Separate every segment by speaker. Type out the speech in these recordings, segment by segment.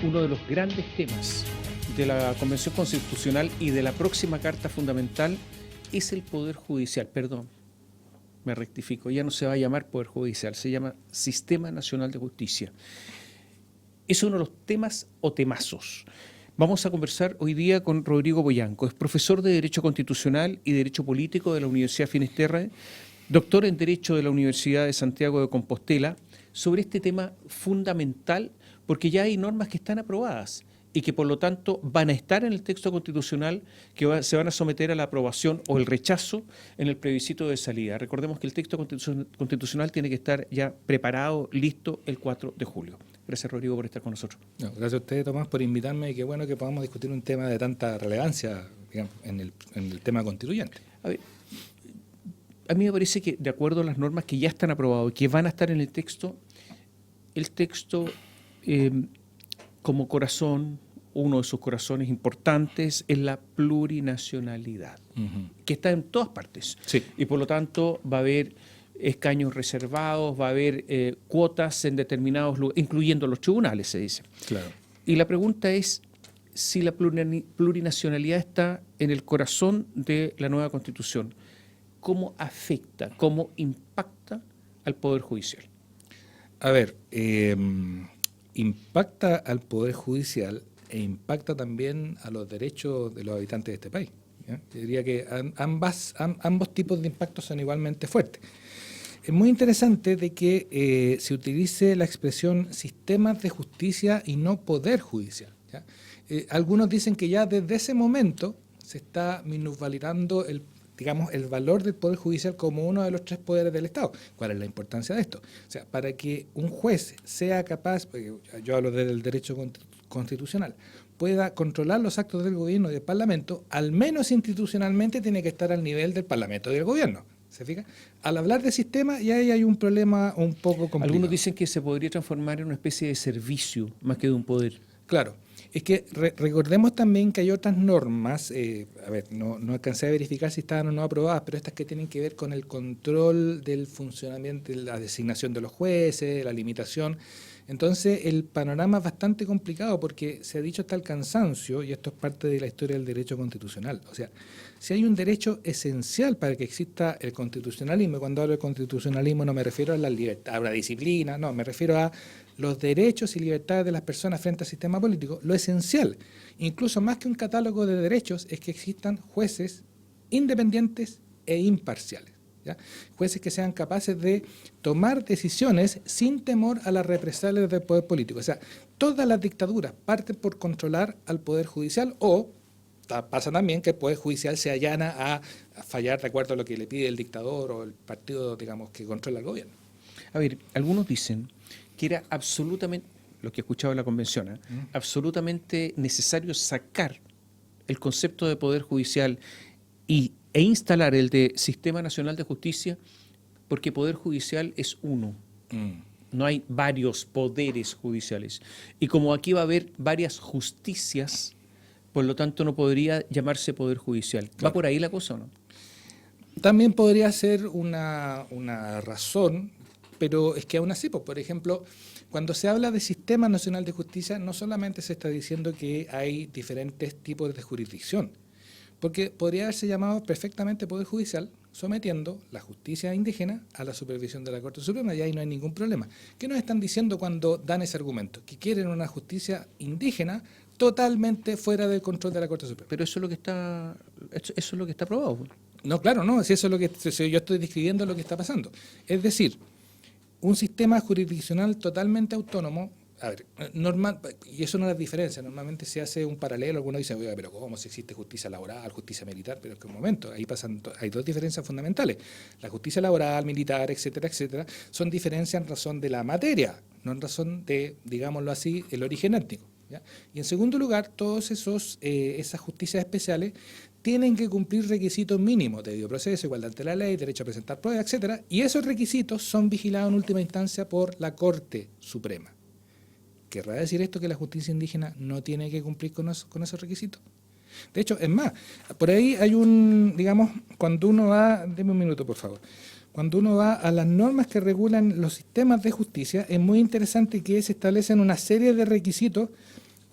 Speaker 1: uno de los grandes temas de la Convención Constitucional y de la próxima Carta Fundamental es el Poder Judicial. Perdón, me rectifico, ya no se va a llamar Poder Judicial, se llama Sistema Nacional de Justicia. Es uno de los temas o temazos. Vamos a conversar hoy día con Rodrigo Poyanco, es profesor de Derecho Constitucional y Derecho Político de la Universidad Finisterre, doctor en Derecho de la Universidad de Santiago de Compostela, sobre este tema fundamental, porque ya hay normas que están aprobadas y que por lo tanto van a estar en el texto constitucional que se van a someter a la aprobación o el rechazo en el plebiscito de salida. Recordemos que el texto constitucional tiene que estar ya preparado, listo el 4 de julio. Gracias, Rodrigo, por estar con nosotros.
Speaker 2: No, gracias a usted, Tomás, por invitarme y qué bueno que podamos discutir un tema de tanta relevancia, digamos, en el tema constituyente.
Speaker 1: A mí me parece que, de acuerdo a las normas que ya están aprobadas y que van a estar en el texto como corazón, uno de sus corazones importantes es la plurinacionalidad, que está en todas partes.
Speaker 2: Sí.
Speaker 1: Y por lo tanto va a haber escaños reservados, va a haber cuotas en determinados lugares, incluyendo los tribunales, se dice.
Speaker 2: Claro.
Speaker 1: Y la pregunta es si la plurinacionalidad está en el corazón de la nueva Constitución. ¿Cómo afecta, cómo impacta al Poder Judicial?
Speaker 2: A ver, impacta al Poder Judicial e impacta también a los derechos de los habitantes de este país, ¿ya? Yo diría que ambos tipos de impactos son igualmente fuertes. Es muy interesante de que se utilice la expresión sistemas de justicia y no poder judicial, ¿ya? Algunos dicen que ya desde ese momento se está minusvalorando el valor del Poder Judicial como uno de los tres poderes del Estado. ¿Cuál es la importancia de esto? O sea, para que un juez sea capaz, porque yo hablo del derecho constitucional, pueda controlar los actos del gobierno y del Parlamento, al menos institucionalmente tiene que estar al nivel del Parlamento y del gobierno. ¿Se fija? Al hablar de sistema, ya ahí hay un problema un poco complicado.
Speaker 1: Algunos dicen que se podría transformar en una especie de servicio más que de un poder.
Speaker 2: Claro. Es que recordemos también que hay otras normas, no alcancé a verificar si estaban o no aprobadas, pero estas que tienen que ver con el control del funcionamiento, la designación de los jueces, la limitación. Entonces el panorama es bastante complicado porque se ha dicho hasta el cansancio, y esto es parte de la historia del derecho constitucional. O sea, si hay un derecho esencial para que exista el constitucionalismo, y cuando hablo de constitucionalismo no me refiero a la libertad, a la disciplina, no, me refiero a los derechos y libertades de las personas frente al sistema político, lo esencial, incluso más que un catálogo de derechos, es que existan jueces independientes e imparciales, ¿ya? Jueces que sean capaces de tomar decisiones sin temor a las represalias del poder político. O sea, todas las dictaduras parten por controlar al poder judicial o pasa también que el poder judicial se allana a fallar de acuerdo a lo que le pide el dictador o el partido, digamos, que controla el gobierno.
Speaker 1: A ver, algunos dicen que era absolutamente, lo que he escuchado en la convención, absolutamente necesario sacar el concepto de Poder Judicial e instalar el de Sistema Nacional de Justicia, porque Poder Judicial es uno. No hay varios poderes judiciales. Y como aquí va a haber varias justicias, por lo tanto no podría llamarse Poder Judicial. Claro. ¿Va por ahí la cosa o no?
Speaker 2: También podría ser una razón, pero es que aún así, pues, por ejemplo, cuando se habla de Sistema Nacional de Justicia, no solamente se está diciendo que hay diferentes tipos de jurisdicción, porque podría haberse llamado perfectamente Poder Judicial, sometiendo la justicia indígena a la supervisión de la Corte Suprema, y ahí no hay ningún problema. ¿Qué nos están diciendo cuando dan ese argumento? Que quieren una justicia indígena totalmente fuera del control de la Corte Suprema.
Speaker 1: Pero eso es lo que está aprobado.
Speaker 2: No, claro, no, si eso es lo que yo estoy describiendo lo que está pasando. Es decir, un sistema jurisdiccional totalmente autónomo, a ver, y eso no es la diferencia, normalmente se hace un paralelo, algunos dicen, oiga, pero ¿cómo si existe justicia laboral, justicia militar? Pero es que un momento, ahí hay dos diferencias fundamentales. La justicia laboral, militar, etcétera, son diferencias en razón de la materia, no en razón de, digámoslo así, el origen étnico, ¿ya? Y en segundo lugar, todos esas justicias especiales tienen que cumplir requisitos mínimos de debido proceso, igualdad ante la ley, derecho a presentar pruebas, etcétera, y esos requisitos son vigilados en última instancia por la Corte Suprema. ¿Querrá decir esto que la justicia indígena no tiene que cumplir con esos requisitos? De hecho, es más, por ahí hay cuando uno va, deme un minuto por favor, cuando uno va a las normas que regulan los sistemas de justicia, es muy interesante que se establecen una serie de requisitos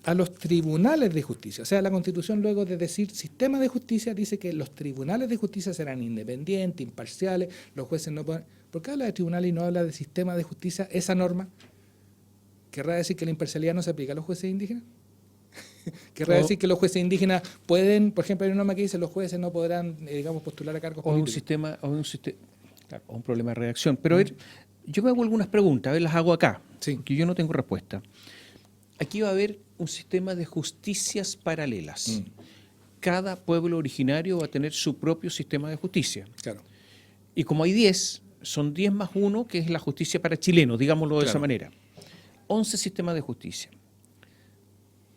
Speaker 2: a los tribunales de justicia. O sea, la Constitución, luego de decir sistema de justicia, dice que los tribunales de justicia serán independientes, imparciales, los jueces no pueden... ¿Por qué habla de tribunales y no habla de sistema de justicia? Esa norma, ¿querrá decir que la imparcialidad no se aplica a los jueces indígenas? ¿Querrá decir que los jueces indígenas pueden, por ejemplo, hay una norma que dice los jueces no podrán, digamos, postular a cargos políticos?
Speaker 1: Claro, un problema de redacción. Pero a ver, yo me hago algunas preguntas, a ver, las hago acá, que yo no tengo respuesta. Aquí va a haber un sistema de justicias paralelas. Cada pueblo originario va a tener su propio sistema de justicia.
Speaker 2: Claro.
Speaker 1: Y como hay 10, son 10 más 1, que es la justicia para chilenos, digámoslo de esa manera. 11 sistemas de justicia.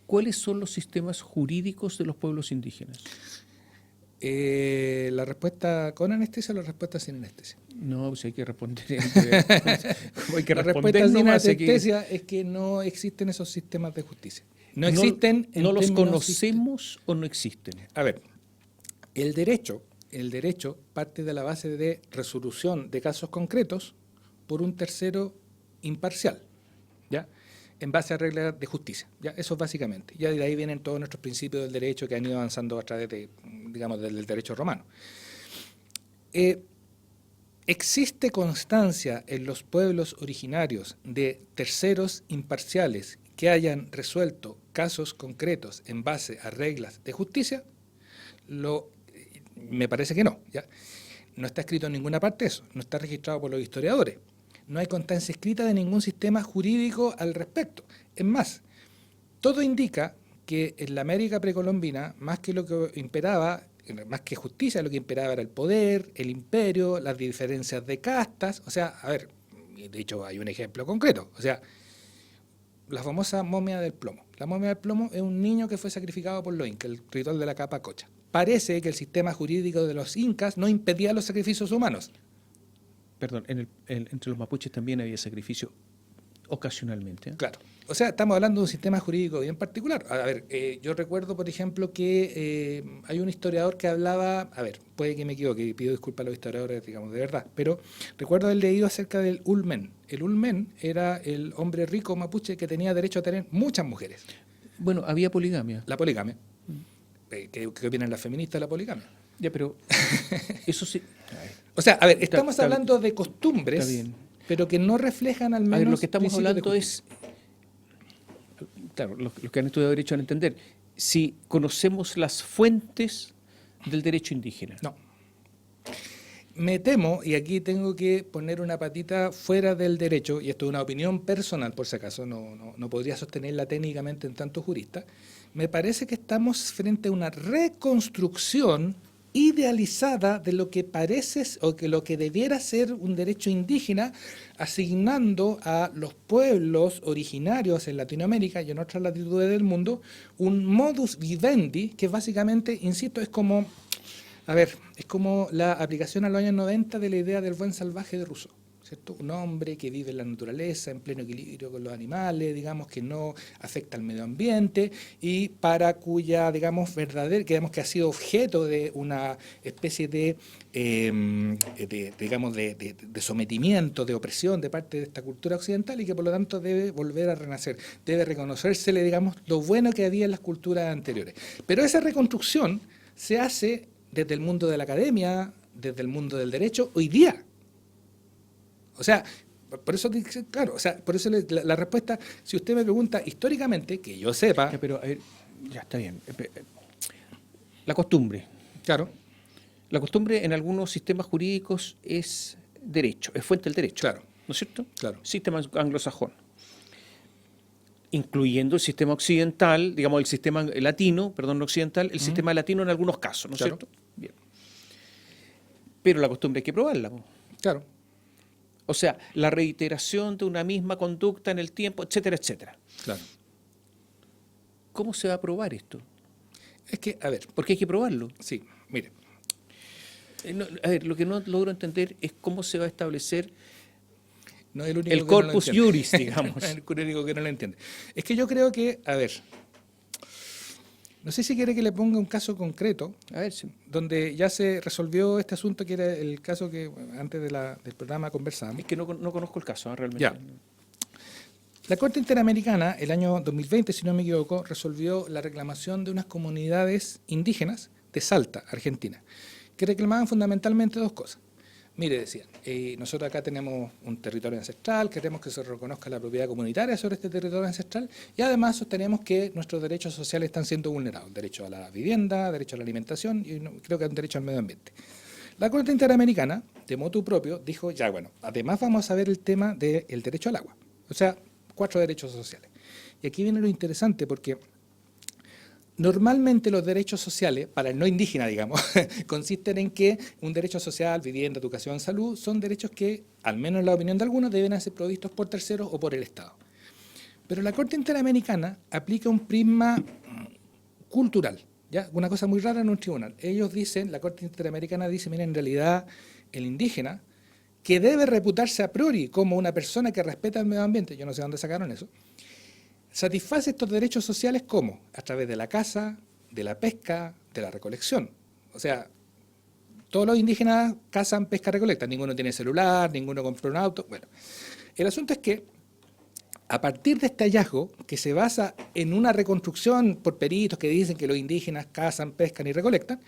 Speaker 1: ¿Cuáles son los sistemas jurídicos de los pueblos indígenas?
Speaker 2: ¿La respuesta con anestesia o la respuesta sin anestesia?
Speaker 1: No, pues hay que responder.
Speaker 2: La respuesta sin anestesia es que no existen esos sistemas de justicia. No existen.
Speaker 1: ¿No los conocemos o no existen?
Speaker 2: A ver, el derecho parte de la base de resolución de casos concretos por un tercero imparcial, ¿ya? En base a reglas de justicia, ¿ya? Eso básicamente. Ya de ahí vienen todos nuestros principios del derecho que han ido avanzando a través de, digamos, del derecho romano. Existe constancia en los pueblos originarios de terceros imparciales que hayan resuelto casos concretos en base a reglas de justicia. Me parece que no, ¿ya? No está escrito en ninguna parte eso, no está registrado por los historiadores. No hay constancia escrita de ningún sistema jurídico al respecto. Es más, todo indica que en la América precolombina, más que lo que imperaba, más que justicia, lo que imperaba era el poder, el imperio, las diferencias de castas. O sea, a ver, de hecho hay un ejemplo concreto. O sea, la famosa momia del plomo. La momia del plomo es un niño que fue sacrificado por los incas, el ritual de la capa cocha. Parece que el sistema jurídico de los incas no impedía los sacrificios humanos.
Speaker 1: Perdón, entre los mapuches también había sacrificio ocasionalmente, ¿eh?
Speaker 2: Claro. O sea, estamos hablando de un sistema jurídico bien particular. A ver, yo recuerdo, por ejemplo, que hay un historiador que hablaba, a ver, puede que me equivoque, y pido disculpas a los historiadores, digamos, de verdad, pero recuerdo haber leído acerca del ulmen. El ulmen era el hombre rico mapuche que tenía derecho a tener muchas mujeres.
Speaker 1: Bueno, había poligamia.
Speaker 2: La poligamia. ¿Qué opinan las feministas de la poligamia?
Speaker 1: Ya, pero eso sí...
Speaker 2: O sea, a ver, estamos hablando de costumbres, pero que no reflejan al menos...
Speaker 1: A ver, lo que estamos hablando es... Claro, los que han estudiado derecho van a entender. Si conocemos las fuentes del derecho indígena.
Speaker 2: No. Me temo, y aquí tengo que poner una patita fuera del derecho, y esto es una opinión personal, por si acaso, no podría sostenerla técnicamente en tanto jurista, me parece que estamos frente a una reconstrucción idealizada de lo que parece o que lo que debiera ser un derecho indígena, asignando a los pueblos originarios en Latinoamérica y en otras latitudes del mundo un modus vivendi que básicamente, insisto, es como, a ver, es como la aplicación a los años 90 de la idea del buen salvaje de Rousseau, ¿cierto? Un hombre que vive en la naturaleza, en pleno equilibrio con los animales, digamos, que no afecta al medio ambiente y para cuya, digamos, digamos que ha sido objeto de una especie de sometimiento, de opresión de parte de esta cultura occidental y que por lo tanto debe volver a renacer, debe reconocérsele, digamos, lo bueno que había en las culturas anteriores. Pero esa reconstrucción se hace desde el mundo de la academia, desde el mundo del derecho, hoy día. O sea, por eso, claro, o sea, por eso la respuesta, si usted me pregunta históricamente, que yo sepa...
Speaker 1: Ya, pero, a ver, ya está bien. La costumbre.
Speaker 2: Claro.
Speaker 1: La costumbre en algunos sistemas jurídicos es derecho, es fuente del derecho.
Speaker 2: Claro.
Speaker 1: ¿No es cierto?
Speaker 2: Claro.
Speaker 1: Sistema anglosajón. Incluyendo el sistema occidental, digamos el sistema latino, perdón, no occidental, el sistema latino en algunos casos, ¿no es cierto? Bien. Pero la costumbre hay que probarla.
Speaker 2: Claro.
Speaker 1: O sea, la reiteración de una misma conducta en el tiempo, etcétera, etcétera.
Speaker 2: Claro.
Speaker 1: ¿Cómo se va a probar esto?
Speaker 2: Es que, a ver...
Speaker 1: Porque hay que probarlo.
Speaker 2: Sí, mire.
Speaker 1: A ver, lo que no logro entender es cómo se va a establecer
Speaker 2: no es el único
Speaker 1: el corpus juris, digamos.
Speaker 2: El único que no lo entiende. Es que yo creo que, a ver... No sé si quiere que le ponga un caso concreto,
Speaker 1: A ver, sí.
Speaker 2: donde ya se resolvió este asunto, que era el caso que antes del programa conversábamos.
Speaker 1: Es que no conozco el caso, realmente.
Speaker 2: Ya. La Corte Interamericana, el año 2020, si no me equivoco, resolvió la reclamación de unas comunidades indígenas de Salta, Argentina, que reclamaban fundamentalmente dos cosas. Mire, decían, nosotros acá tenemos un territorio ancestral, queremos que se reconozca la propiedad comunitaria sobre este territorio ancestral y además sostenemos que nuestros derechos sociales están siendo vulnerados, derecho a la vivienda, derecho a la alimentación y creo que un derecho al medio ambiente. La Corte Interamericana, de motu propio, dijo, ya bueno, además vamos a ver el tema del derecho al agua, o sea, 4 derechos sociales. Y aquí viene lo interesante porque normalmente los derechos sociales, para el no indígena, digamos, consisten en que un derecho social, vivienda, educación, salud, son derechos que, al menos en la opinión de algunos, deben ser provistos por terceros o por el Estado. Pero la Corte Interamericana aplica un prisma cultural, ¿ya? Una cosa muy rara en un tribunal. Ellos dicen, la Corte Interamericana dice, miren, en realidad el indígena, que debe reputarse a priori como una persona que respeta el medio ambiente, yo no sé dónde sacaron eso, satisface estos derechos sociales ¿cómo? A través de la caza, de la pesca, de la recolección. O sea, todos los indígenas cazan, pescan, recolectan. Ninguno tiene celular, ninguno compra un auto. Bueno, el asunto es que a partir de este hallazgo, que se basa en una reconstrucción por peritos que dicen que los indígenas cazan, pescan y recolectan,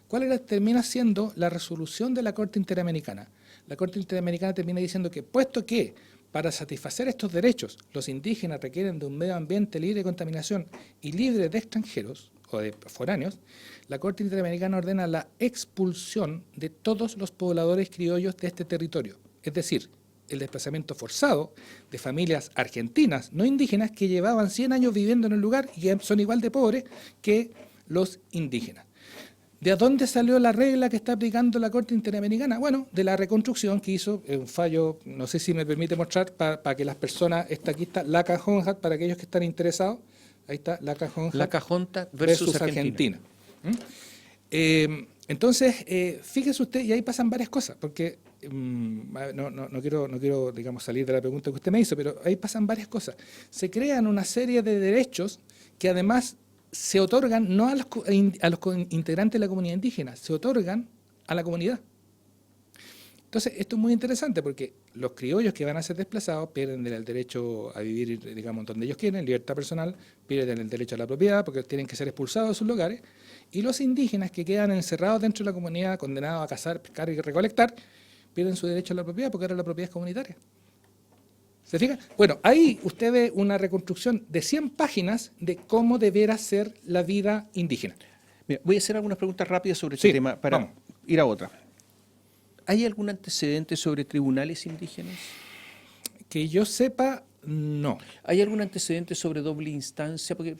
Speaker 2: ¿cuál termina siendo la resolución de la Corte Interamericana? La Corte Interamericana termina diciendo que, puesto que para satisfacer estos derechos, los indígenas requieren de un medio ambiente libre de contaminación y libre de extranjeros o de foráneos, la Corte Interamericana ordena la expulsión de todos los pobladores criollos de este territorio, es decir, el desplazamiento forzado de familias argentinas no indígenas que llevaban 100 años viviendo en el lugar y que son igual de pobres que los indígenas. ¿De dónde salió la regla que está aplicando la Corte Interamericana? Bueno, de la reconstrucción que hizo, un fallo, no sé si me permite mostrar, para que las personas, aquí está Laca Honja, para aquellos que están interesados, ahí está Laca
Speaker 1: Honja versus Argentina.
Speaker 2: Entonces, fíjese usted, y ahí pasan varias cosas, porque no quiero, digamos, salir de la pregunta que usted me hizo, pero ahí pasan varias cosas. Se crean una serie de derechos que además se otorgan no a los integrantes de la comunidad indígena, se otorgan a la comunidad. Entonces, esto es muy interesante porque los criollos que van a ser desplazados pierden el derecho a vivir, digamos, donde ellos quieren, libertad personal, pierden el derecho a la propiedad porque tienen que ser expulsados de sus lugares, y los indígenas que quedan encerrados dentro de la comunidad, condenados a cazar, pescar y recolectar, pierden su derecho a la propiedad porque ahora la propiedad es comunitaria. ¿Se fija? Bueno, ahí usted ve una reconstrucción de 100 páginas de cómo debiera ser la vida indígena.
Speaker 1: Mira, voy a hacer algunas preguntas rápidas sobre este tema para ir a otra. ¿Hay algún antecedente sobre tribunales indígenas?
Speaker 2: Que yo sepa, no.
Speaker 1: ¿Hay algún antecedente sobre doble instancia? Porque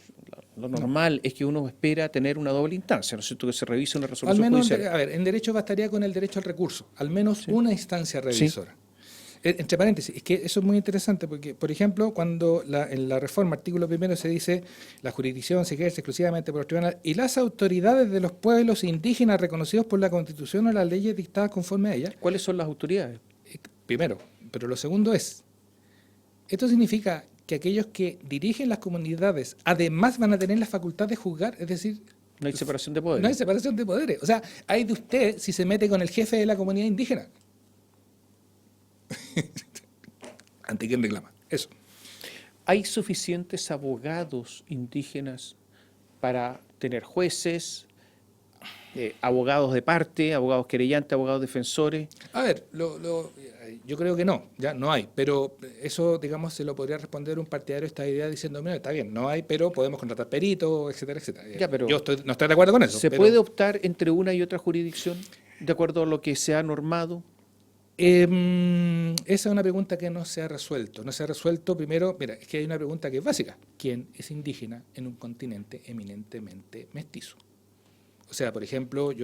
Speaker 1: lo normal es que uno espera tener una doble instancia, ¿no es cierto? Que se revise una resolución
Speaker 2: al menos,
Speaker 1: judicial.
Speaker 2: A ver, en derecho bastaría con el derecho al recurso, al menos una instancia revisora. Sí. Entre paréntesis, es que eso es muy interesante porque, por ejemplo, cuando en la reforma, artículo 1, se dice la jurisdicción se ejerce exclusivamente por los tribunales y las autoridades de los pueblos indígenas reconocidos por la Constitución o las leyes dictadas conforme a ellas.
Speaker 1: ¿Cuáles son las autoridades?
Speaker 2: Primero, pero lo segundo es, esto significa que aquellos que dirigen las comunidades además van a tener la facultad de juzgar, es decir...
Speaker 1: No hay separación de poderes.
Speaker 2: No hay separación de poderes. O sea, hay de usted si se mete con el jefe de la comunidad indígena. ¿Ante quién reclama? Eso.
Speaker 1: ¿Hay suficientes abogados indígenas para tener jueces, abogados de parte, abogados querellantes, abogados defensores?
Speaker 2: A ver, yo creo que no, ya no hay, pero eso, digamos, se lo podría responder un partidario esta idea diciendo, mira, está bien, no hay, pero podemos contratar peritos, etcétera, etcétera.
Speaker 1: Ya, pero
Speaker 2: yo no estoy de acuerdo con eso.
Speaker 1: ¿Se puede optar entre una y otra jurisdicción de acuerdo a lo que se ha normado?
Speaker 2: Esa es una pregunta que no se ha resuelto. No se ha resuelto primero, mira, es que hay una pregunta que es básica. ¿Quién es indígena en un continente eminentemente mestizo? O sea, por ejemplo,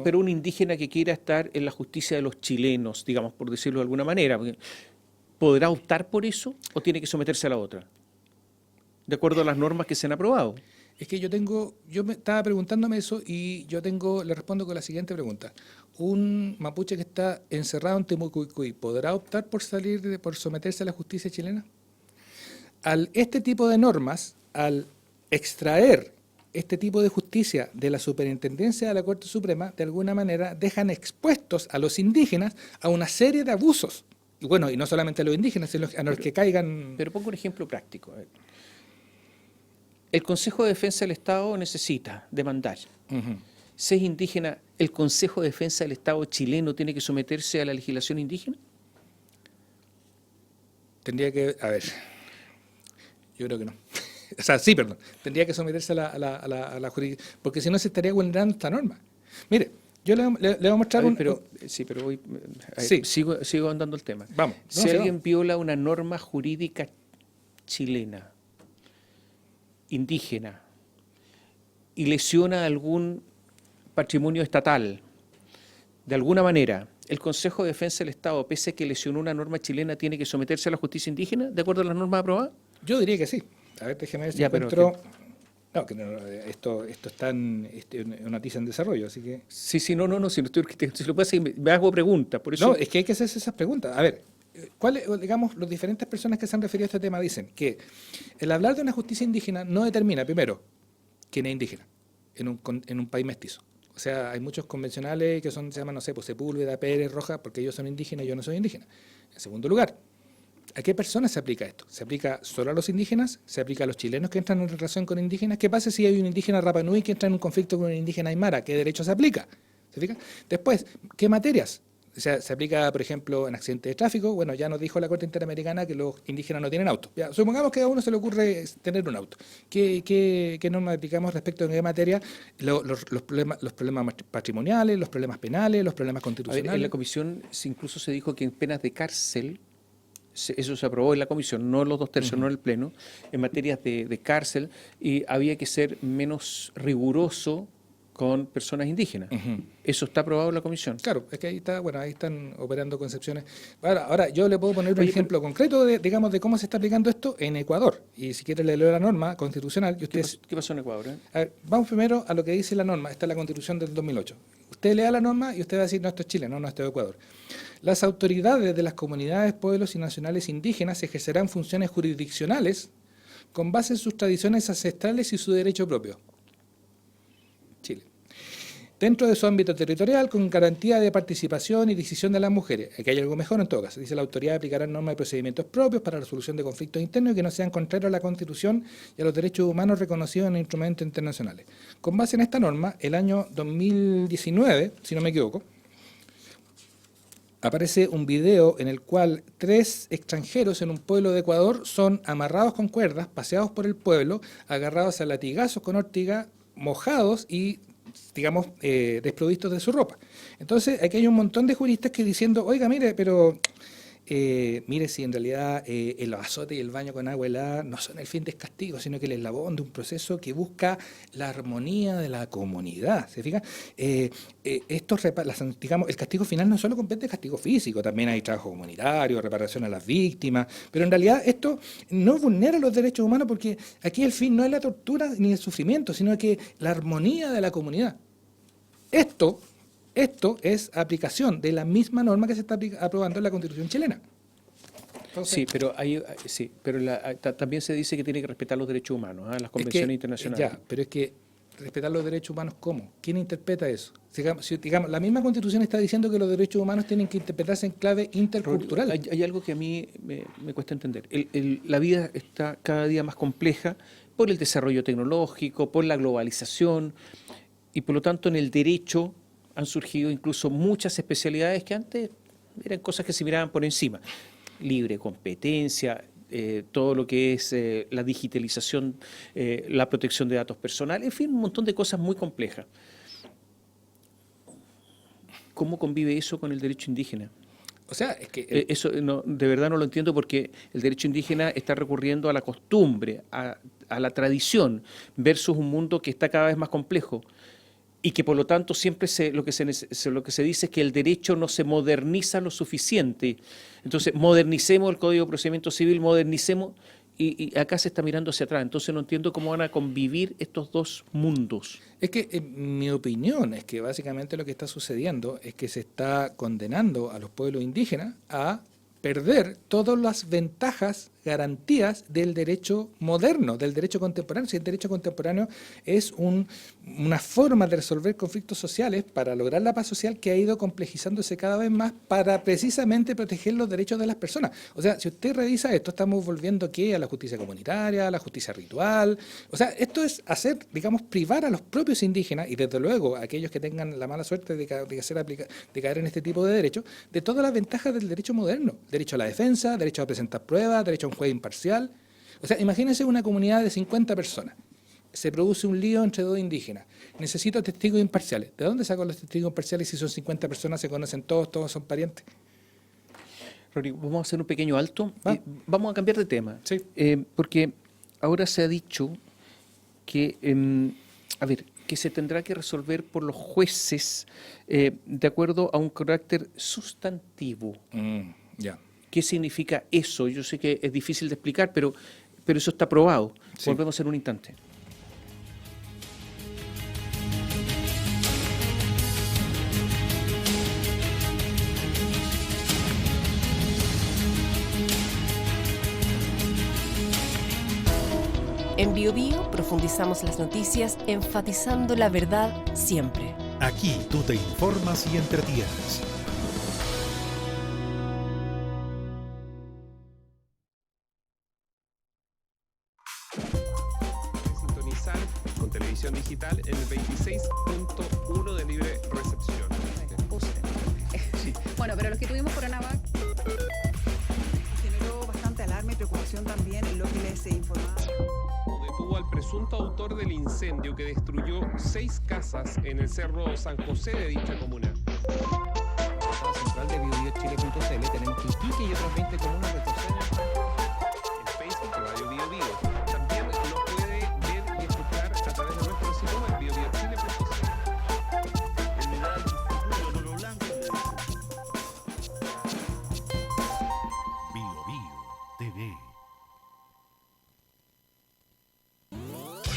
Speaker 1: pero un indígena que quiera estar en la justicia de los chilenos, digamos, por decirlo de alguna manera, ¿podrá optar por eso o tiene que someterse a la otra? De acuerdo a las normas que se han aprobado.
Speaker 2: Es que yo me estaba preguntándome eso y le respondo con la siguiente pregunta. ¿Un mapuche que está encerrado en Temucuicui podrá optar por por someterse a la justicia chilena? Este tipo de normas, al extraer este tipo de justicia de la superintendencia de la Corte Suprema, de alguna manera dejan expuestos a los indígenas a una serie de abusos Y bueno, y no solamente a los indígenas, sino a los que caigan...
Speaker 1: Pero pongo un ejemplo práctico. A ver. El Consejo de Defensa del Estado necesita demandar.
Speaker 2: Ujú.
Speaker 1: Si es indígena, ¿el Consejo de Defensa del Estado chileno tiene que someterse a la legislación indígena?
Speaker 2: Tendría que... A ver, yo creo que no. O sea, sí, perdón. Tendría que someterse a la jurisdicción, porque si no se estaría vulnerando esta norma. Mire, yo le voy a mostrar
Speaker 1: A ver, sí, pero voy,
Speaker 2: Sí.
Speaker 1: sigo andando el tema.
Speaker 2: Vamos.
Speaker 1: Si
Speaker 2: No, sí,
Speaker 1: alguien
Speaker 2: vamos.
Speaker 1: viola una norma jurídica chilena, indígena, y lesiona algún patrimonio estatal, de alguna manera, ¿el Consejo de Defensa del Estado, pese a que lesionó una norma chilena, tiene que someterse a la justicia indígena, de acuerdo a las normas aprobadas?
Speaker 2: Yo diría que sí. A ver, déjeme ver si
Speaker 1: Ya, pero
Speaker 2: encuentro... No, que no, esto está en una noticia en desarrollo, así que...
Speaker 1: Sí, sí, no, si, si lo puedes seguir, me hago preguntas, por eso...
Speaker 2: No, es que hay que hacerse esas preguntas. A ver, digamos, las diferentes personas que se han referido a este tema dicen que el hablar de una justicia indígena no determina, primero, quién es indígena en un país mestizo. O sea, hay muchos convencionales que se llaman, no sé, pues Sepúlveda, Pérez, Rojas, porque ellos son indígenas y yo no soy indígena. En segundo lugar, ¿a qué personas se aplica esto? ¿Se aplica solo a los indígenas? ¿Se aplica a los chilenos que entran en relación con indígenas? ¿Qué pasa si hay un indígena Rapa Nui que entra en un conflicto con un indígena aymara? ¿Qué derecho se aplica? ¿Se fija? Después, ¿qué materias? O sea, se aplica, por ejemplo, en accidentes de tráfico. Bueno, ya nos dijo la Corte Interamericana que los indígenas no tienen auto. Ya, supongamos que a uno se le ocurre tener un auto. ¿Qué normas aplicamos respecto a qué materia? Los problemas patrimoniales, los problemas penales, los problemas
Speaker 1: A ver,
Speaker 2: constitucionales.
Speaker 1: en la comisión incluso se dijo que en penas de cárcel, eso se aprobó en la comisión, no los 2/3, no en el pleno, en materias de cárcel, y había que ser menos riguroso con personas indígenas.
Speaker 2: Ujú.
Speaker 1: Eso está aprobado en la comisión.
Speaker 2: Claro, es que ahí está, bueno, ahí están operando concepciones. Ahora yo le puedo poner un
Speaker 1: Oye,
Speaker 2: ejemplo concreto digamos, de cómo se está aplicando esto en Ecuador. Y si quiere le leo la norma constitucional. Y ustedes,
Speaker 1: ¿Qué pasó en Ecuador?
Speaker 2: a ver, vamos primero a lo que dice la norma. Esta es la Constitución del 2008. Usted lea la norma y usted va a decir, no, esto es Chile, no, esto es Ecuador. Las autoridades de las comunidades, pueblos y nacionales indígenas ejercerán funciones jurisdiccionales con base en sus tradiciones ancestrales y su derecho propio. Chile. Dentro de su ámbito territorial, con garantía de participación y decisión de las mujeres. Aquí hay algo mejor en todo caso. Dice, la autoridad aplicará normas y procedimientos propios para la resolución de conflictos internos y que no sean contrarios a la Constitución y a los derechos humanos reconocidos en instrumentos internacionales. Con base en esta norma, el año 2019, si no me equivoco, aparece un video en el cual 3 extranjeros en un pueblo de Ecuador son amarrados con cuerdas, paseados por el pueblo, agarrados a latigazos con ortiga, mojados y, digamos, desprovistos de su ropa. Entonces, aquí hay un montón de juristas que diciendo, oiga, mire, pero mire si en realidad el azote y el baño con agua helada no son el fin del castigo, sino que el eslabón de un proceso que busca la armonía de la comunidad. ¿Se fija? Digamos, el castigo final no solo compete el castigo físico, también hay trabajo comunitario, reparación a las víctimas, pero en realidad esto no vulnera los derechos humanos porque aquí el fin no es la tortura ni el sufrimiento, sino que la armonía de la comunidad. Esto es aplicación de la misma norma que se está aprobando en la Constitución chilena. Entonces,
Speaker 1: Sí, pero también se dice que tiene que respetar los derechos humanos, las convenciones internacionales.
Speaker 2: Ya, pero es que respetar los derechos humanos, ¿cómo? ¿Quién interpreta eso? Digamos, la misma Constitución está diciendo que los derechos humanos tienen que interpretarse en clave intercultural.
Speaker 1: Hay algo que a mí me cuesta entender. La vida está cada día más compleja por el desarrollo tecnológico, por la globalización, y por lo tanto en el derecho han surgido incluso muchas especialidades que antes eran cosas que se miraban por encima. Libre competencia, todo lo que es la digitalización, la protección de datos personales, en fin, un montón de cosas muy complejas. ¿Cómo convive eso con el derecho indígena?
Speaker 2: O sea, es que...
Speaker 1: Eso de verdad no lo entiendo porque el derecho indígena está recurriendo a la costumbre, a la tradición, versus un mundo que está cada vez más complejo. Y que por lo tanto siempre lo que se dice es que el derecho no se moderniza lo suficiente. Entonces, modernicemos el Código de Procedimiento Civil, modernicemos, y acá se está mirando hacia atrás. Entonces no entiendo cómo van a convivir estos dos mundos.
Speaker 2: Es que mi opinión es que básicamente lo que está sucediendo es que se está condenando a los pueblos indígenas a perder todas las ventajas garantías del derecho moderno, del derecho contemporáneo. Si el derecho contemporáneo es una forma de resolver conflictos sociales para lograr la paz social que ha ido complejizándose cada vez más para precisamente proteger los derechos de las personas. O sea, si usted revisa esto, estamos volviendo ¿qué? A la justicia comunitaria, a la justicia ritual. O sea, esto es hacer, digamos, privar a los propios indígenas y desde luego a aquellos que tengan la mala suerte de caer en este tipo de derechos, de todas las ventajas del derecho moderno. Derecho a la defensa, derecho a presentar pruebas, derecho a un juez imparcial. O sea, imagínense una comunidad de 50 personas. Se produce un lío entre dos indígenas. Necesito testigos imparciales. ¿De dónde saco los testigos imparciales si son 50 personas, se conocen todos son parientes?
Speaker 1: Rodrigo, vamos a hacer un pequeño alto. Vamos a cambiar de tema.
Speaker 2: Sí.
Speaker 1: Porque ahora se ha dicho que, que se tendrá que resolver por los jueces de acuerdo a un carácter sustantivo.
Speaker 2: Ya.
Speaker 1: ¿Qué significa eso? Yo sé que es difícil de explicar, pero eso está probado.
Speaker 2: Sí.
Speaker 1: Volvemos en un instante.
Speaker 3: En BioBio profundizamos las noticias enfatizando la verdad siempre.
Speaker 4: Aquí tú te informas y entretienes.
Speaker 5: Sintonizar con televisión digital en el 26.1 de libre recepción.
Speaker 6: Sí. Bueno, pero los que tuvimos Coronavac generó bastante alarma y preocupación también en lo que les informaba.
Speaker 5: Detuvo al presunto autor del incendio que destruyó 6 casas en el Cerro San José de dicha comuna.
Speaker 1: La central de biobiochile.cl tenemos Iquique y otras 20 comunas retroceden.
Speaker 5: En Facebook, Radio Bio Bio. También nos puede ver y escuchar a través de nuestro sitio web biobiochile.cl.
Speaker 4: Bio Bio TV.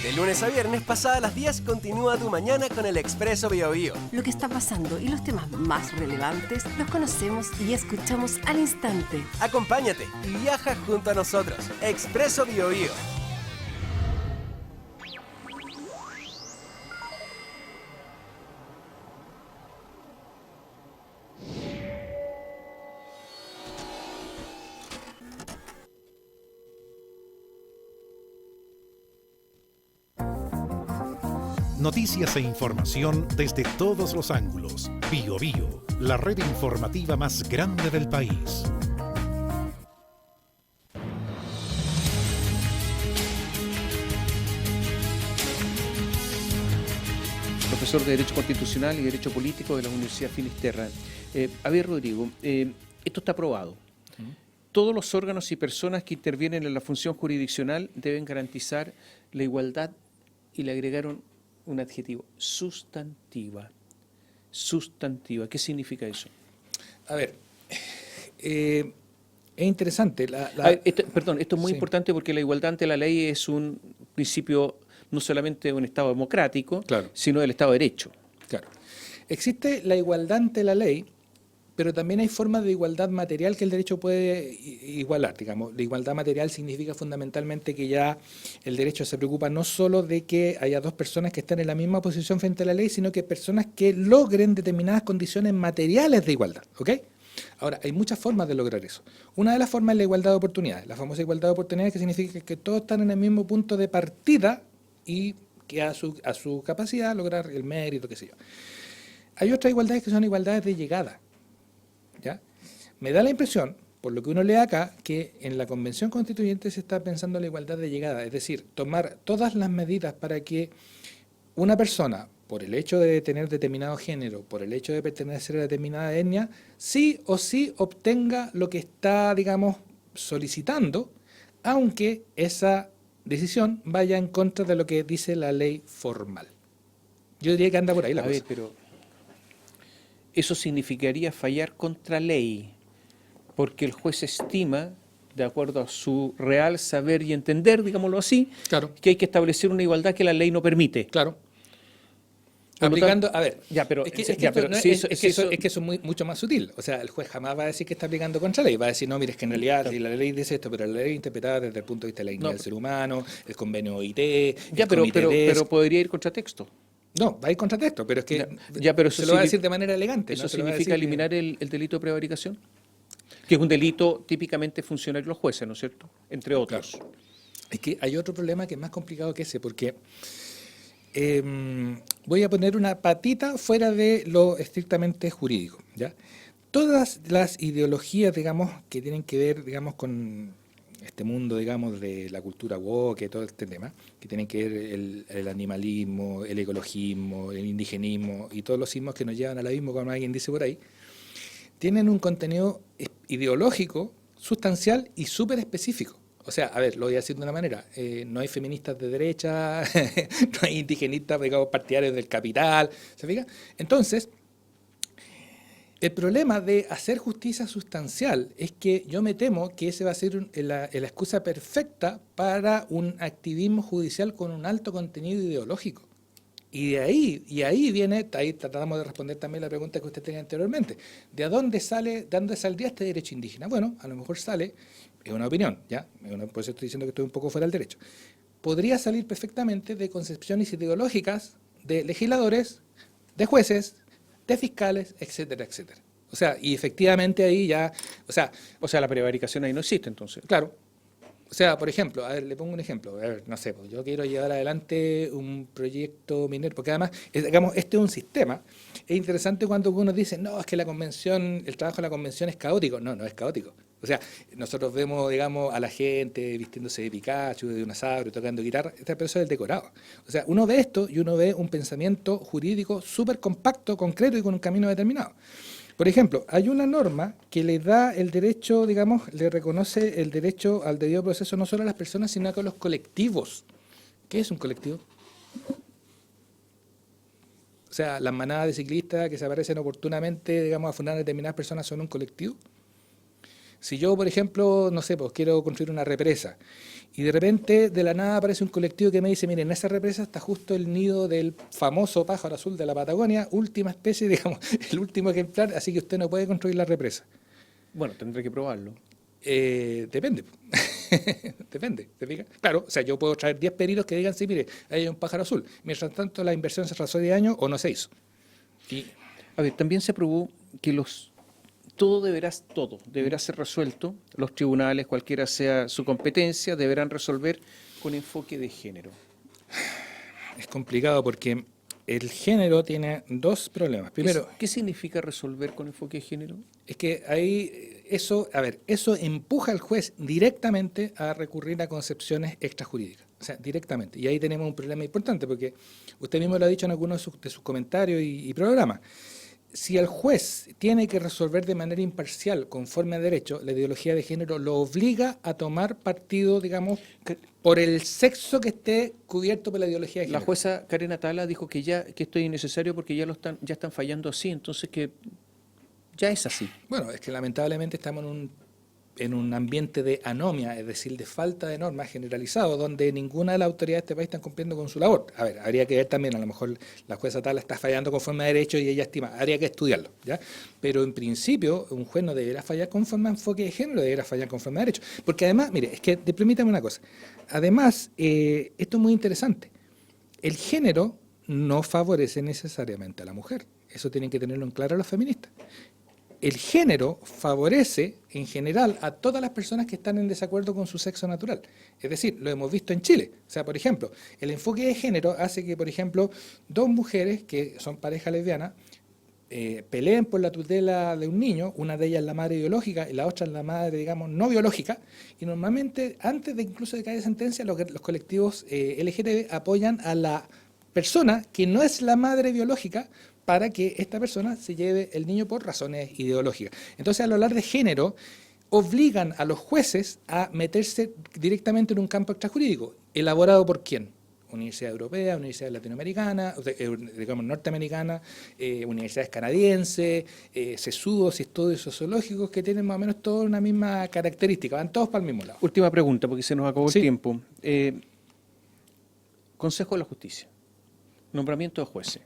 Speaker 7: De lunes a viernes, pasadas las 10, continúa tu mañana con el Expreso BioBio.
Speaker 3: Lo que está pasando y los temas más relevantes los conocemos y escuchamos al instante.
Speaker 7: Acompáñate y viaja junto a nosotros. Expreso BioBio.
Speaker 4: Noticias e información desde todos los ángulos. Bio Bio, la red informativa más grande del país.
Speaker 1: Profesor de Derecho Constitucional y Derecho Político de la Universidad Finisterra. Rodrigo, esto está aprobado. Todos los órganos y personas que intervienen en la función jurisdiccional deben garantizar la igualdad y le agregaron un adjetivo, sustantiva. Sustantiva. ¿Qué significa eso?
Speaker 2: A ver, es interesante.
Speaker 1: Esto es muy
Speaker 2: Sí.
Speaker 1: importante porque la igualdad ante la ley es un principio no solamente de un Estado democrático,
Speaker 2: Claro.
Speaker 1: sino del Estado de Derecho.
Speaker 2: Claro. Existe la igualdad ante la ley, pero también hay formas de igualdad material que el derecho puede igualar, digamos. La igualdad material significa fundamentalmente que ya el derecho se preocupa no solo de que haya dos personas que estén en la misma posición frente a la ley, sino que personas que logren determinadas condiciones materiales de igualdad, ¿ok? Ahora, hay muchas formas de lograr eso. Una de las formas es la igualdad de oportunidades, la famosa igualdad de oportunidades, que significa que todos están en el mismo punto de partida y que a su capacidad lograr el mérito, qué sé yo. Hay otras igualdades que son igualdades de llegada, ¿ya? Me da la impresión, por lo que uno lee acá, que en la Convención Constituyente se está pensando en la igualdad de llegada, es decir, tomar todas las medidas para que una persona, por el hecho de tener determinado género, por el hecho de pertenecer a determinada etnia, sí o sí obtenga lo que está, digamos, solicitando, aunque esa decisión vaya en contra de lo que dice la ley formal. Yo diría que anda por ahí la cosa.
Speaker 1: Pero eso significaría fallar contra ley, porque el juez estima, de acuerdo a su real saber y entender, digámoslo así,
Speaker 2: Claro.
Speaker 1: que hay que establecer una igualdad que la ley no permite.
Speaker 2: Claro.
Speaker 1: Por lo
Speaker 2: aplicando,
Speaker 1: tanto-
Speaker 2: a ver,
Speaker 1: Ya, pero,
Speaker 2: es que
Speaker 1: ya,
Speaker 2: esto
Speaker 1: pero
Speaker 2: no
Speaker 1: si
Speaker 2: es,
Speaker 1: eso-
Speaker 2: es
Speaker 1: si
Speaker 2: que eso,
Speaker 1: eso-
Speaker 2: es que eso es mucho más sutil. O sea, el juez jamás va a decir que está aplicando contra ley. Va a decir, no, mire, es que en realidad si la ley dice esto, pero la ley interpretada desde el punto de vista de la dignidad
Speaker 1: No.
Speaker 2: del ser humano, el convenio OIT,
Speaker 1: Ya,
Speaker 2: el
Speaker 1: pero,
Speaker 2: comité
Speaker 1: pero,
Speaker 2: DESC.
Speaker 1: pero podría ir contra texto.
Speaker 2: No, va a ir contra texto, pero es que
Speaker 1: Ya, pero eso
Speaker 2: se lo va a
Speaker 1: signi-
Speaker 2: decir de manera elegante.
Speaker 1: ¿Eso
Speaker 2: ¿no? Se lo va a
Speaker 1: significa
Speaker 2: decir que-
Speaker 1: eliminar el delito de prevaricación? Que es un delito típicamente funcionario de los jueces, ¿no es cierto? Entre otros.
Speaker 2: Es que hay otro problema que es más complicado que ese, porque voy a poner una patita fuera de lo estrictamente jurídico, ¿ya? Todas las ideologías, digamos, que tienen que ver, digamos, con este mundo, digamos, de la cultura woke, todo este tema, que tienen que ver el animalismo, el ecologismo, el indigenismo y todos los ismos que nos llevan al abismo, como alguien dice por ahí, tienen un contenido ideológico, sustancial y súper específico. O sea, a ver, lo voy a decir de una manera, no hay feministas de derecha, no hay indigenistas, digamos, partidarios del capital, ¿se fija? Entonces, el problema de hacer justicia sustancial es que yo me temo que ese va a ser la excusa perfecta para un activismo judicial con un alto contenido ideológico. Y ahí viene, ahí tratamos de responder también la pregunta que usted tenía anteriormente. ¿De dónde saldría este derecho indígena? Bueno, a lo mejor sale, es una opinión, ¿ya? Por eso estoy diciendo que estoy un poco fuera del derecho. Podría salir perfectamente de concepciones ideológicas de legisladores, de jueces, de fiscales, etcétera, etcétera. O sea, y efectivamente ahí ya, o sea,
Speaker 1: La prevaricación ahí no existe, entonces.
Speaker 2: claro. O sea, por ejemplo, a ver, le pongo un ejemplo. A ver, no sé, pues yo quiero llevar adelante un proyecto minero, porque además, digamos, este es un sistema. Es interesante cuando uno dice, no, es que la convención, el trabajo de la convención es caótico. No, no es caótico. O sea, nosotros vemos, digamos, a la gente vistiéndose de Pikachu, de un sabre, tocando guitarra, pero eso es el decorado. O sea, uno ve esto y uno ve un pensamiento jurídico súper compacto, concreto y con un camino determinado. Por ejemplo, hay una norma que le da el derecho, digamos, le reconoce el derecho al debido proceso no solo a las personas, sino a los colectivos. ¿Qué es un colectivo? O sea, las manadas de ciclistas que se aparecen oportunamente, digamos, a fundar determinadas personas son un colectivo. Si yo, por ejemplo, no sé, pues quiero construir una represa y de repente de la nada aparece un colectivo que me dice, miren, en esa represa está justo el nido del famoso pájaro azul de la Patagonia, última especie, digamos, el último ejemplar, así que usted no puede construir la represa.
Speaker 1: Bueno, tendré que probarlo.
Speaker 2: Depende. Depende, ¿te fijas? Claro, o sea, yo puedo traer 10 peritos que digan, sí, mire, ahí hay un pájaro azul. Mientras tanto, la inversión se retrasó de años o no se hizo. Y,
Speaker 1: A ver, también se probó que todo deberá ser resuelto. Los tribunales, cualquiera sea su competencia, deberán resolver con enfoque de género.
Speaker 2: es complicado porque el género tiene dos problemas. Primero,
Speaker 1: ¿Qué significa resolver con enfoque de género?
Speaker 2: es que ahí eso empuja al juez directamente a recurrir a concepciones extrajurídicas, o sea, directamente. Y ahí tenemos un problema importante, porque usted mismo lo ha dicho en algunos de sus comentarios y programas. Si el juez tiene que resolver de manera imparcial, conforme a derecho, la ideología de género lo obliga a tomar partido, digamos, por el sexo que esté cubierto por la ideología de género.
Speaker 1: La jueza Karen Atala dijo que esto es innecesario porque ya están fallando así, entonces que ya es así.
Speaker 2: Bueno, es que lamentablemente estamos en un ambiente de anomia, es decir, de falta de normas generalizado, donde ninguna de las autoridades de este país están cumpliendo con su labor. A ver, habría que ver también, a lo mejor la jueza Atala está fallando conforme a derecho y ella estima, habría que estudiarlo, ¿ya? Pero en principio, un juez no deberá fallar conforme a enfoque de género, deberá fallar conforme a derecho. Porque además, mire, es que permítame una cosa, además, esto es muy interesante, el género no favorece necesariamente a la mujer, eso tienen que tenerlo en claro los feministas. El género favorece en general a todas las personas que están en desacuerdo con su sexo natural. Es decir, lo hemos visto en Chile. O sea, por ejemplo, el enfoque de género hace que, por ejemplo, dos mujeres que son pareja lesbiana peleen por la tutela de un niño, una de ellas es la madre biológica y la otra es la madre, digamos, no biológica, y normalmente, antes de incluso de caer sentencia, los colectivos LGTB apoyan a la persona que no es la madre biológica para que esta persona se lleve el niño por razones ideológicas. Entonces, al hablar de género, obligan a los jueces a meterse directamente en un campo extrajurídico. ¿Elaborado por quién? Universidad europea, universidades latinoamericanas, digamos norteamericanas, universidades canadienses, sesudos y estudios sociológicos que tienen más o menos toda una misma característica, van todos para el mismo lado.
Speaker 1: Última pregunta, porque se nos acabó
Speaker 2: Sí.
Speaker 1: el tiempo. Consejo de la Justicia. Nombramiento de jueces.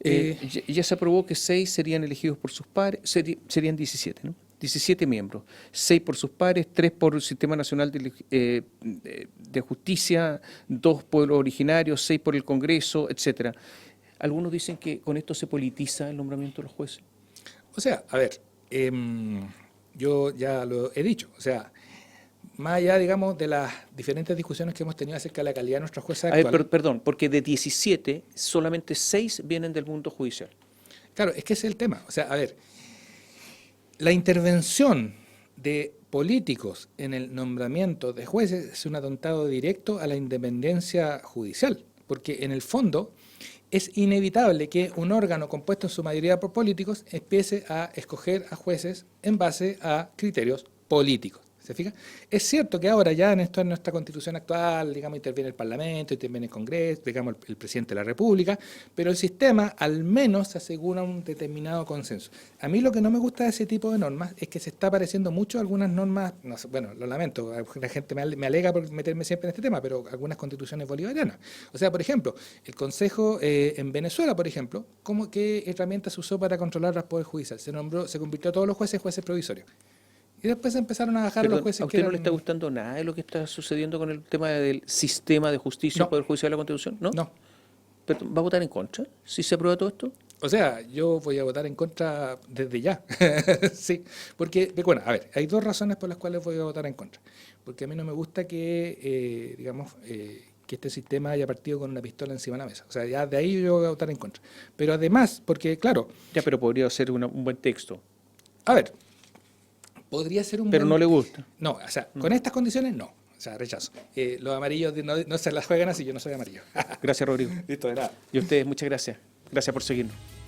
Speaker 1: Ya se aprobó que 6 serían elegidos por sus pares, serían 17, ¿no? 17 miembros, 6 por sus pares, 3 por el Sistema Nacional de Justicia, 2 pueblos originarios, 6 por el Congreso, etcétera. Algunos dicen que con esto se politiza el nombramiento de los jueces.
Speaker 2: O sea, a ver, yo ya lo he dicho, o sea, más allá, digamos, de las diferentes discusiones que hemos tenido acerca de la calidad de nuestros jueces
Speaker 1: A ver,
Speaker 2: actuales.
Speaker 1: perdón, porque de 17, solamente 6 vienen del mundo judicial.
Speaker 2: Claro, es que ese es el tema. O sea, a ver, la intervención de políticos en el nombramiento de jueces es un atentado directo a la independencia judicial, porque en el fondo es inevitable que un órgano compuesto en su mayoría por políticos empiece a escoger a jueces en base a criterios políticos. ¿Se fija? Es cierto que ahora ya en nuestra constitución actual, digamos, interviene el Parlamento, interviene el Congreso, digamos, el presidente de la República, pero el sistema al menos asegura un determinado consenso. A mí lo que no me gusta de ese tipo de normas es que se está pareciendo mucho a algunas normas, no sé, bueno, lo lamento, la gente me alega por meterme siempre en este tema, pero algunas constituciones bolivarianas. O sea, por ejemplo, el Consejo en Venezuela, por ejemplo, ¿qué herramienta se usó para controlar el Poder Judicial? Se convirtió a todos los jueces provisorios. Y después empezaron a bajar los jueces.
Speaker 1: ¿A usted no le está gustando nada de lo que está sucediendo con el tema del sistema de justicia y
Speaker 2: No.
Speaker 1: Poder Judicial de la Constitución? ¿No?
Speaker 2: No.
Speaker 1: ¿Pero va a votar en contra si se aprueba todo esto?
Speaker 2: O sea, yo voy a votar en contra desde ya. Sí, porque, bueno, a ver, hay dos razones por las cuales voy a votar en contra. Porque a mí no me gusta que, que este sistema haya partido con una pistola encima de la mesa. O sea, ya de ahí yo voy a votar en contra. Pero además, porque, claro...
Speaker 1: Ya, pero podría ser un buen texto.
Speaker 2: A ver, podría ser un
Speaker 1: pero no le gusta.
Speaker 2: No, o sea, con estas condiciones no. O sea, rechazo. Los amarillos no se las juegan así, yo no soy amarillo.
Speaker 1: Gracias, Rodrigo.
Speaker 2: Listo, de nada.
Speaker 1: Y a ustedes, muchas gracias. Gracias por seguirnos.